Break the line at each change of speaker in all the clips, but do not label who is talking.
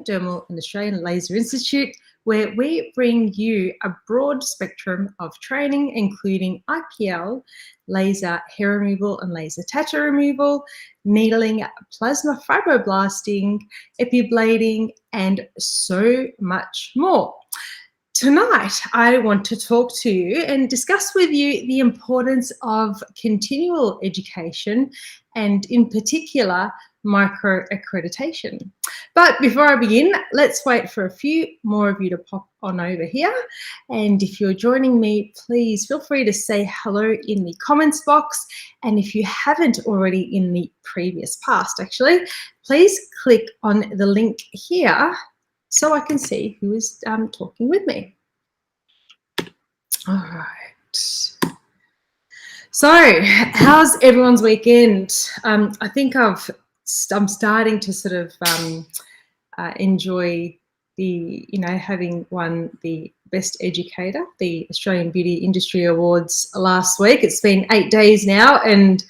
Dermal and Australian Laser Institute, where we bring you a broad spectrum of training, including IPL, laser hair removal and laser tattoo removal, needling, plasma fibroblasting, epiblading, and so much more. Tonight, I want to talk to you and discuss with you the importance of continual education and, in particular, micro-accreditation. But before I begin, let's wait for a few more of you to pop on over here. And if you're joining me, please feel free to say hello in the comments box. And if you haven't already in the previous past, actually, please click on the link here so I can see who is talking with me. All right. So, how's everyone's weekend? I think I'm starting to sort of enjoy the, having won the Best Educator, the Australian Beauty Industry Awards last week. It's been 8 days now, and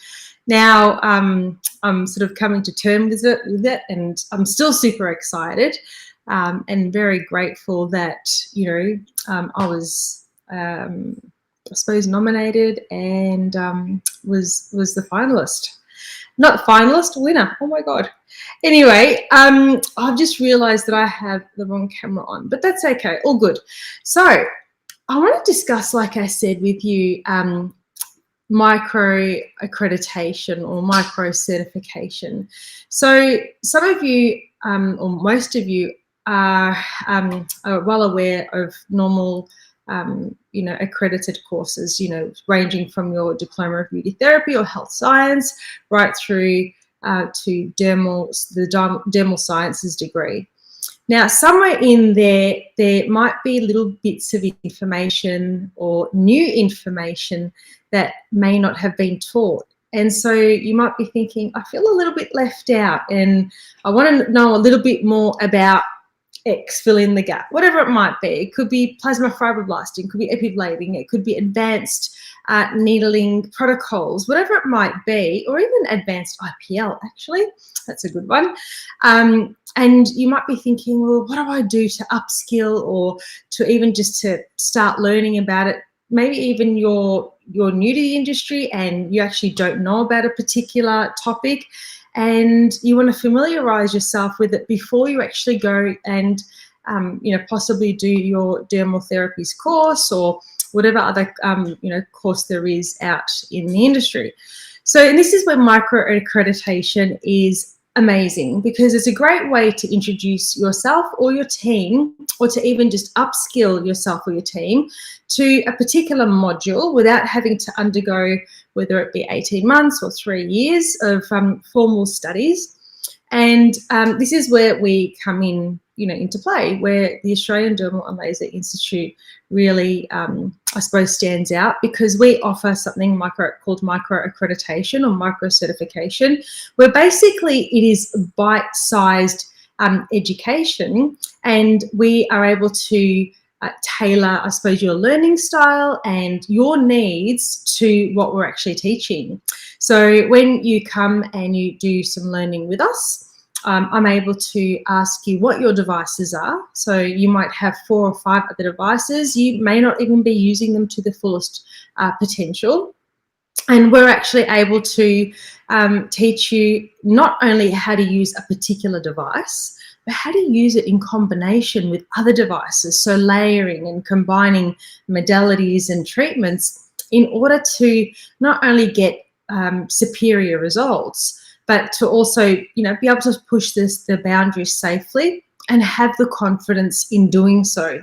now I'm sort of coming to terms with it, and I'm still super excited. And very grateful that, I was, I suppose, nominated and was the finalist. Not finalist, winner. Oh my God. Anyway, I've just realised that I have the wrong camera on, but that's okay. All good. So I want to discuss, like I said, with you, micro accreditation or micro certification. So some of you, or most of you, are well aware of normal, accredited courses, ranging from your Diploma of Beauty Therapy or Health Science right through to the Dermal Sciences degree. Now, somewhere in there might be little bits of information or new information that may not have been taught. And so you might be thinking, I feel a little bit left out and I want to know a little bit more about X, fill in the gap, whatever it might be. It could be plasma fibroblasting, it could be epiblading, it could be advanced needling protocols, whatever it might be, or even advanced IPL, actually. That's a good one. And you might be thinking, well, what do I do to upskill or to even just to start learning about it? Maybe even you're new to the industry and you actually don't know about a particular topic, and you want to familiarize yourself with it before you actually go and, possibly do your dermal therapies course or whatever other, course there is out in the industry. So, and this is where micro accreditation is amazing, because it's a great way to introduce yourself or your team, or to even just upskill yourself or your team to a particular module without having to undergo, whether it be 18 months or 3 years of formal studies. And this is where we come in, into play, where the Australian Dermal and Laser Institute really, I suppose, stands out, because we offer something called micro accreditation or micro certification, where basically it is bite-sized education, and we are able to tailor, I suppose, your learning style and your needs to what we're actually teaching. So when you come and you do some learning with us, I'm able to ask you what your devices are. So you might have 4 or 5 other devices. You may not even be using them to the fullest potential. And we're actually able to teach you not only how to use a particular device, but how to use it in combination with other devices. So layering and combining modalities and treatments in order to not only get superior results, but to also, be able to push the boundaries safely and have the confidence in doing so.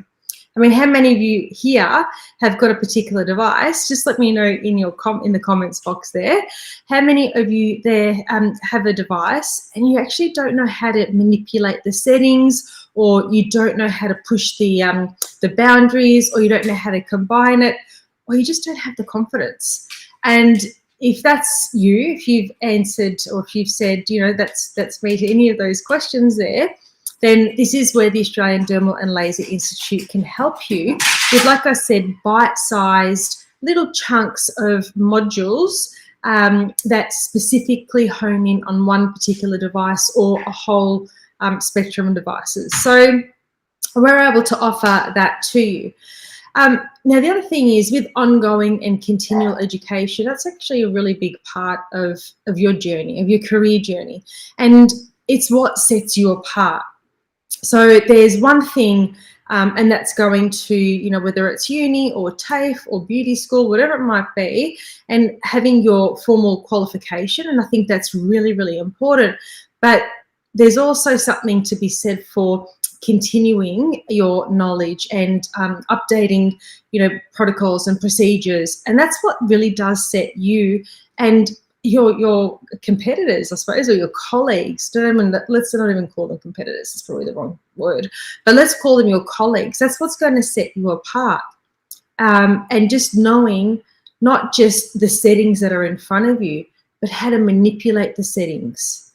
I mean, how many of you here have got a particular device? Just let me know in the comments box there. How many of you there have a device and you actually don't know how to manipulate the settings, or you don't know how to push the boundaries, or you don't know how to combine it, or you just don't have the confidence? And if that's you, if you've answered, or if you've said, that's me to any of those questions there, then this is where the Australian Dermal and Laser Institute can help you with, like I said, bite-sized little chunks of modules that specifically hone in on one particular device or a whole spectrum devices. So we're able to offer that to you. Now, the other thing is with ongoing and continual education, that's actually a really big part of your journey, of your career journey. And it's what sets you apart. So there's one thing, and that's going to, you know, whether it's uni or TAFE or beauty school, whatever it might be, and having your formal qualification. And I think that's really, really important. But there's also something to be said for continuing your knowledge and updating, you know, protocols and procedures. And that's what really does set you and your competitors, I suppose, or your colleagues. Let's not even call them competitors. It's probably the wrong word, but let's call them your colleagues. That's what's going to set you apart. And just knowing not just the settings that are in front of you, but how to manipulate the settings.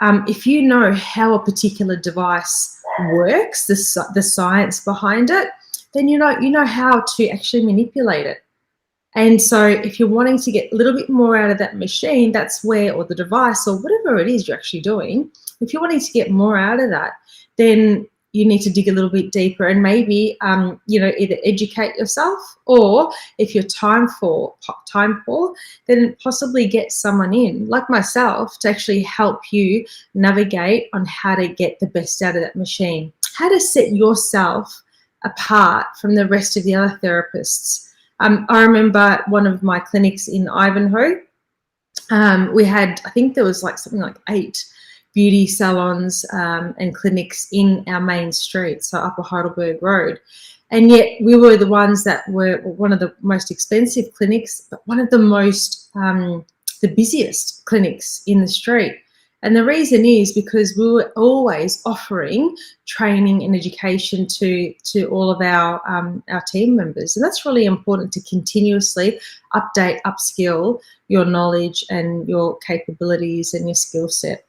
If you know how a particular device works, the science behind it, then you know how to actually manipulate it. And so if you're wanting to get a little bit more out of that machine, that's where, or the device, or whatever it is you're actually doing, if you're wanting to get more out of that, then you need to dig a little bit deeper and maybe, you know, either educate yourself, or if you're time poor, then possibly get someone in, like myself, to actually help you navigate on how to get the best out of that machine, how to set yourself apart from the rest of the other therapists. I remember one of my clinics in Ivanhoe, we had, I think there was like something like 8 beauty salons and clinics in our main street, so Upper Heidelberg Road. And yet we were the ones that were one of the most expensive clinics, but one of the most, the busiest clinics in the street. And the reason is because we were always offering training and education to all of our team members. And that's really important, to continuously update, upskill your knowledge and your capabilities and your skill set.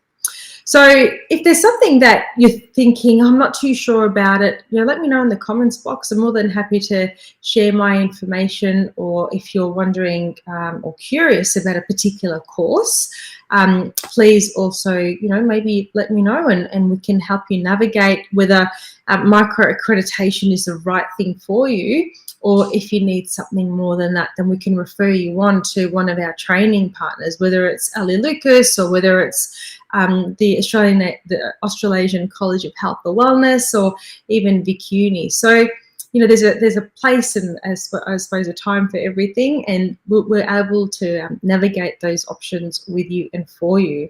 So if there's something that you're thinking, I'm not too sure about it, you know, let me know in the comments box. I'm more than happy to share my information. Or if you're wondering or curious about a particular course, please also, you know, maybe let me know, and we can help you navigate whether micro accreditation is the right thing for you, or if you need something more than that, then we can refer you on to one of our training partners, whether it's Ali Lucas or whether it's the Australasian College of Health or Wellness, or even Vic Uni. So, you know, there's a place and, I suppose, a time for everything, and we're able to navigate those options with you and for you.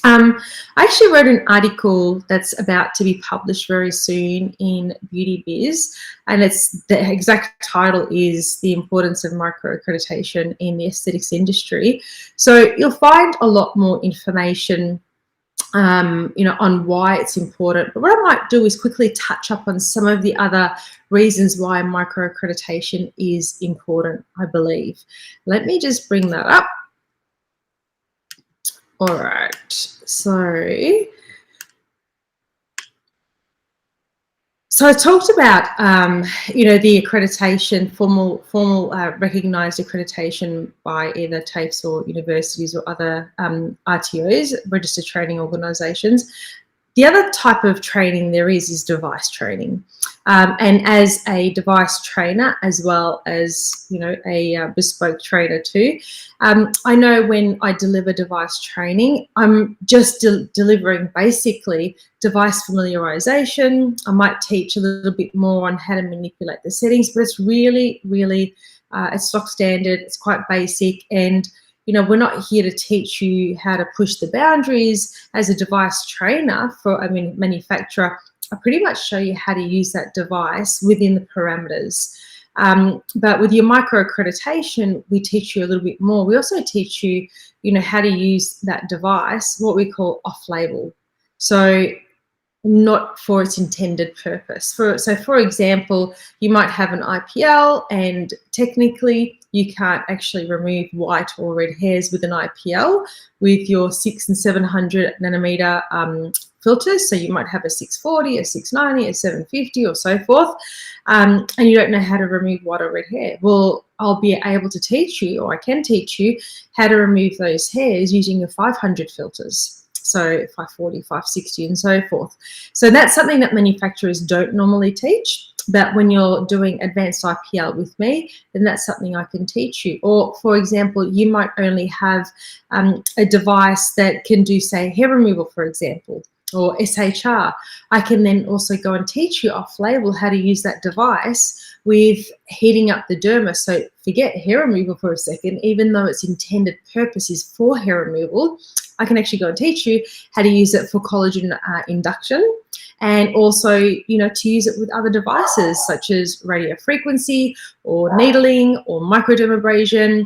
I actually wrote an article that's about to be published very soon in Beauty Biz, and the exact title is The Importance of Micro Accreditation in the Aesthetics Industry. So you'll find a lot more information, you know, on why it's important. But what I might do is quickly touch up on some of the other reasons why micro accreditation is important, I believe. Let me just bring that up. All right, so I talked about, you know, the accreditation, formal recognised accreditation by either TAFEs or universities or other RTOs, registered training organisations. The other type of training there is device training. And as a device trainer, as well as, you know, a bespoke trainer too, I know when I deliver device training, I'm just delivering basically device familiarization. I might teach a little bit more on how to manipulate the settings, but it's really, really, it's stock standard, it's quite basic. And you know, we're not here to teach you how to push the boundaries. As a device trainer for, manufacturer, I pretty much show you how to use that device within the parameters. But with your micro accreditation, we teach you a little bit more. We also teach you, you know, how to use that device, what we call off-label. So not for its intended purpose. So for example, you might have an IPL and technically you can't actually remove white or red hairs with an IPL with your 600 and 700 nanometer filters. So you might have a 640, a 690, a 750 or so forth, and you don't know how to remove white or red hair. Well, I'll be able to teach you, or I can teach you, how to remove those hairs using your 500 filters. so 540, 560 and so forth. So that's something that manufacturers don't normally teach. But when you're doing advanced IPL with me, then that's something I can teach you. Or, for example, you might only have a device that can do, say, hair removal, for example, or SHR. I can then also go and teach you off-label how to use that device with heating up the derma. So forget hair removal for a second. Even though its intended purpose is for hair removal, I can actually go and teach you how to use it for collagen induction, and also, you know, to use it with other devices such as radio frequency or needling or microdermabrasion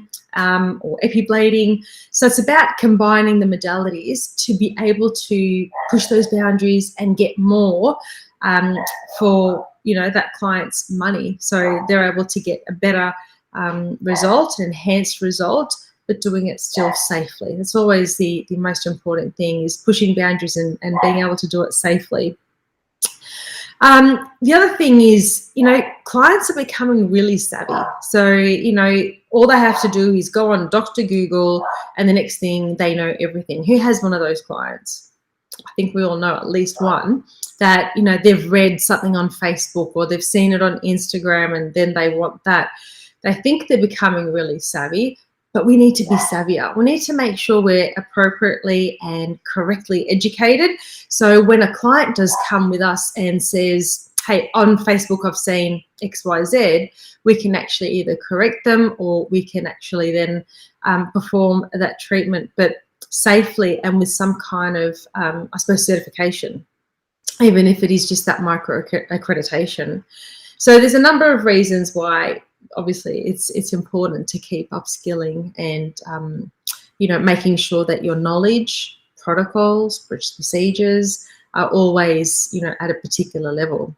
or epiblading. So it's about combining the modalities to be able to push those boundaries and get more for, you know, that client's money. So they're able to get a better result, an enhanced result, but doing it still safely. That's always the most important thing, is pushing boundaries and being able to do it safely. The other thing is, you know, clients are becoming really savvy. So, you know, all they have to do is go on Dr. Google and the next thing they know everything. Who has one of those clients? I think we all know at least one that, you know, they've read something on Facebook or they've seen it on Instagram and then they want that. They think they're becoming really savvy, but we need to be savvier. We need to make sure we're appropriately and correctly educated. So when a client does come with us and says, hey, on Facebook I've seen XYZ, we can actually either correct them or we can actually then perform that treatment, but safely and with some kind of, I suppose, certification, even if it is just that micro accreditation. So there's a number of reasons why obviously it's important to keep upskilling and you know, making sure that your knowledge, protocols, procedures are always, you know, at a particular level.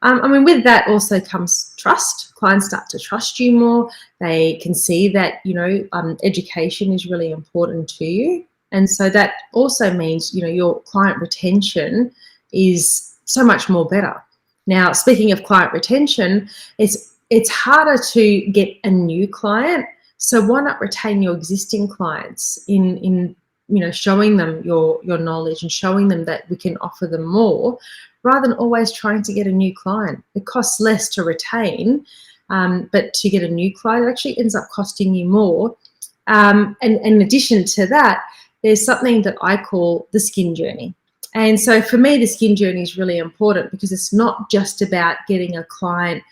I mean, with that also comes trust. Clients start to trust you more. They can see that, you know, education is really important to you. And so that also means, you know, your client retention is so much more better. Now, speaking of client retention, it's harder to get a new client. So why not retain your existing clients in you know, showing them your knowledge and showing them that we can offer them more, rather than always trying to get a new client. It costs less to retain, but to get a new client, it actually ends up costing you more. And in addition to that, there's something that I call the skin journey. And so for me, the skin journey is really important because it's not just about getting a client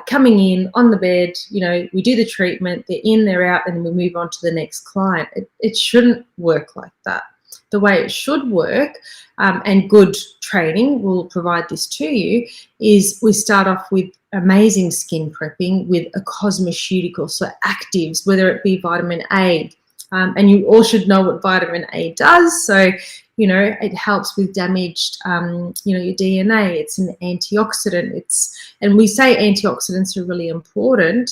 coming in on the bed, you know, we do the treatment, they're in, they're out, and then we move on to the next client. It shouldn't work like that. The way it should work, and good training will provide this to you, is we start off with amazing skin prepping with a cosmeceutical, so actives, whether it be vitamin A. And you all should know what vitamin A does. So, you know, it helps with damaged, you know, your DNA. It's an antioxidant. And we say antioxidants are really important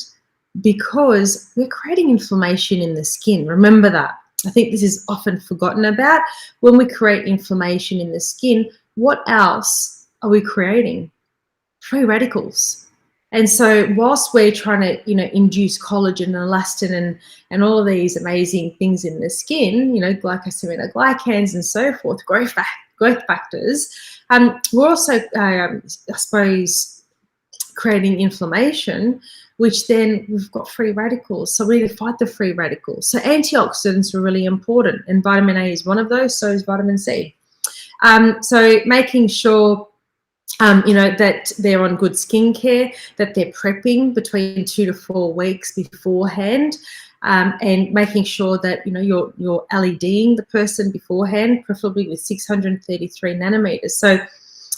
because we're creating inflammation in the skin. Remember that. I think this is often forgotten about. When we create inflammation in the skin, what else are we creating? Free radicals. And so whilst we're trying to, you know, induce collagen and elastin and all of these amazing things in the skin, you know, glycosaminoglycans and so forth, growth factors, we're also, I suppose, creating inflammation, which then we've got free radicals. So we need to fight the free radicals. So antioxidants are really important, and vitamin A is one of those, so is vitamin C. So making sure you know, that they're on good skincare, that they're prepping between 2 to 4 weeks beforehand, and making sure that, you know, you're LEDing the person beforehand, preferably with 633 nanometers. So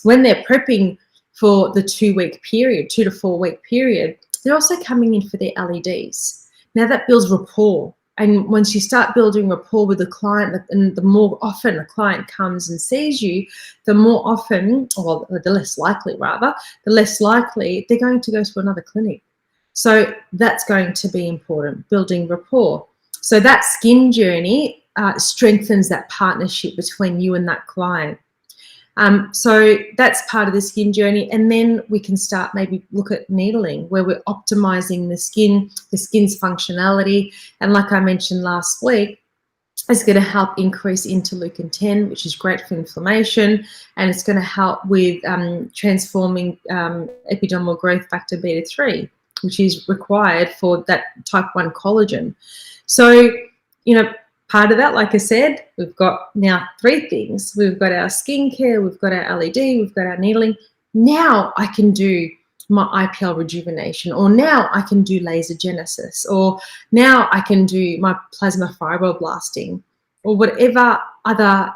when they're prepping for the 2-week period, 2 to 4 week period, they're also coming in for their LEDs. Now that builds rapport. And once you start building rapport with the client, and the more often a client comes and sees you, the more often, or the less likely rather, the less likely they're going to go to another clinic. So that's going to be important, building rapport. So that skin journey strengthens that partnership between you and that client. So that's part of the skin journey. And then we can start maybe look at needling, where we're optimizing the skin's functionality. And like I mentioned last week, It's going to help increase interleukin-10, which is great for inflammation, and it's going to help with transforming epidermal growth factor beta-3, which is required for that type 1 collagen. So, part of that, like I said, we've got now 3 things. We've got our skincare, we've got our LED, we've got our needling. Now I can do my IPL rejuvenation, or now I can do laser genesis, or now I can do my plasma fibroblasting, or whatever other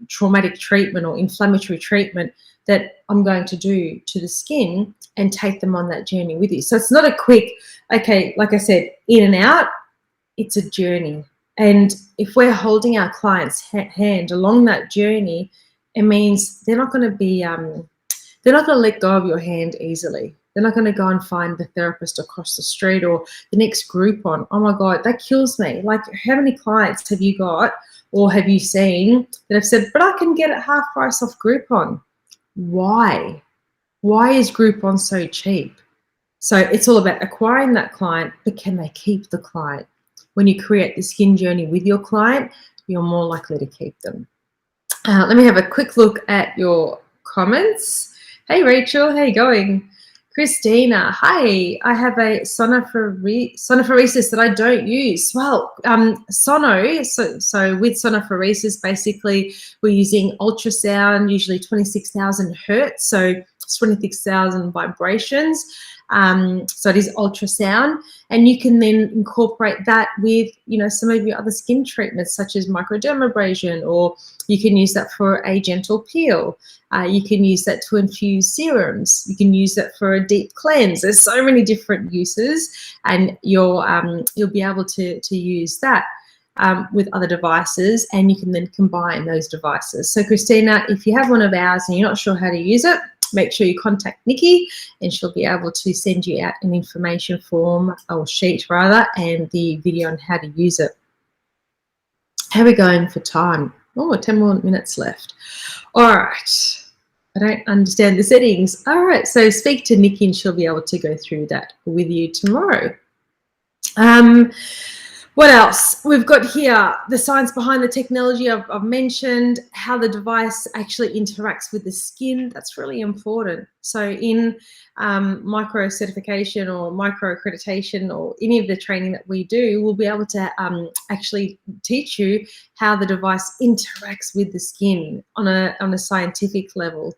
traumatic treatment or inflammatory treatment that I'm going to do to the skin, and take them on that journey with you. So it's not a quick, okay, like I said, in and out. It's a journey. And if we're holding our client's hand along that journey, it means they're not going to be they're not going to let go of your hand easily. They're not going to go and find the therapist across the street or the next Groupon. Oh my God, that kills me. Like, how many clients have you got or have you seen that have said, but I can get it half price off Groupon? Why? Why is Groupon so cheap? So it's all about acquiring that client, but can they keep the client? When you create the skin journey with your client, you're more likely to keep them. Let me have a quick look at your comments. Hey, Rachel, how you going? Christina, hi, I have a sonophoresis that I don't use. Well, sono, so with sonophoresis, basically we're using ultrasound, usually 26,000 hertz, so 26,000 vibrations. So it is ultrasound, and you can then incorporate that with, some of your other skin treatments, such as microdermabrasion, or you can use that for a gentle peel. You can use that to infuse serums. You can use that for a deep cleanse. There's so many different uses, and you'll be able to use that with other devices, and you can then combine those devices. So Christina, if you have one of ours and you're not sure how to use it, make sure you contact Nikki, and she'll be able to send you out an information form, or sheet rather, and the video on how to use it. How are we going for time? Oh, 10 more minutes left. All right. I don't understand the settings. All right. So speak to Nikki and she'll be able to go through that with you tomorrow. What else? We've got here the science behind the technology. I've mentioned how the device actually interacts with the skin. That's really important. So in micro certification or micro accreditation or any of the training that we do, we'll be able to actually teach you how the device interacts with the skin on a scientific level.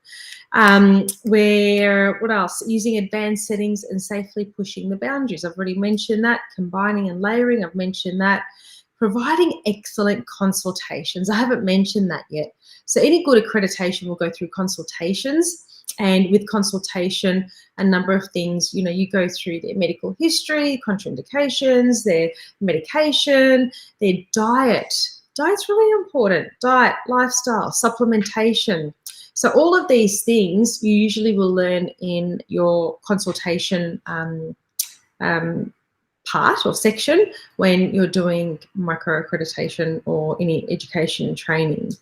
What else? Using advanced settings and safely pushing the boundaries. I've already mentioned that. Combining and layering, I've mentioned that. Providing excellent consultations. I haven't mentioned that yet. So any good accreditation will go through consultations. And with consultation, a number of things, you go through their medical history, contraindications, their medication, their diet. Diet's really important. Diet, lifestyle, supplementation. So all of these things you usually will learn in your consultation part or section when you're doing micro accreditation or any education and training.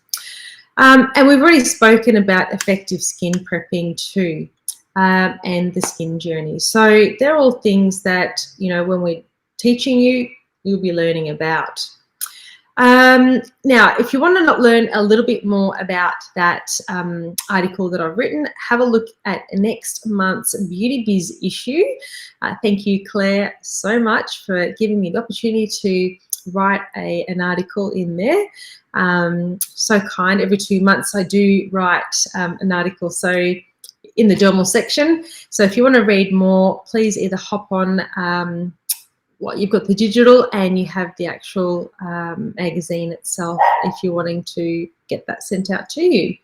And we've already spoken about effective skin prepping too, and the skin journey. So they're all things that, when we're teaching you, you'll be learning about. Now, if you want to learn a little bit more about that article that I've written, have a look at next month's Beauty Biz issue. Thank you, Claire, so much for giving me the opportunity to write an article in there. So kind. Every 2 months I do write an article, so in the dermal section. So if you want to read more, please either hop on you've got the digital, and you have the actual magazine itself if you're wanting to get that sent out to you.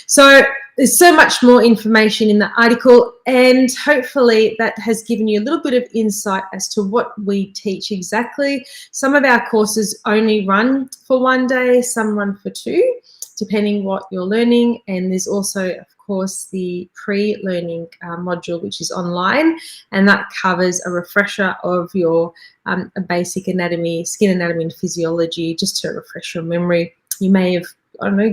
So there's so much more information in the article, and hopefully that has given you a little bit of insight as to what we teach exactly. Some of our courses only run for 1 day, some run for 2, depending what you're learning. And there's also, of course, the pre-learning module, which is online, and that covers a refresher of your a basic anatomy, skin anatomy and physiology, just to refresh your memory. You may have,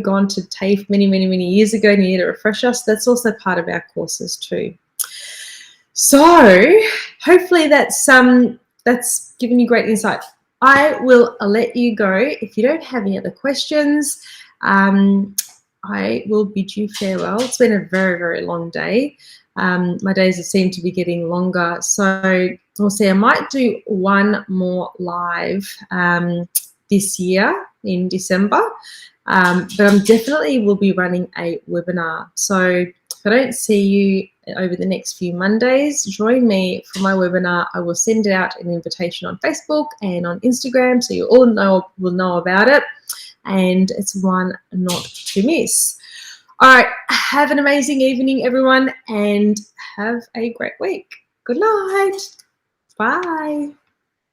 gone to TAFE many, many, many years ago and you need a refresher. So that's also part of our courses too. So hopefully that's given you great insight. I will let you go. If you don't have any other questions, I will bid you farewell. It's been a very, very long day. My days seem to be getting longer. So we'll see. I might do one more live this year in December. But I'm definitely will be running a webinar. So if I don't see you over the next few Mondays, join me for my webinar. I will send out an invitation on Facebook and on Instagram, so you all will know about it. And it's one not to miss. All right, have an amazing evening, everyone, and have a great week. Good night. Bye.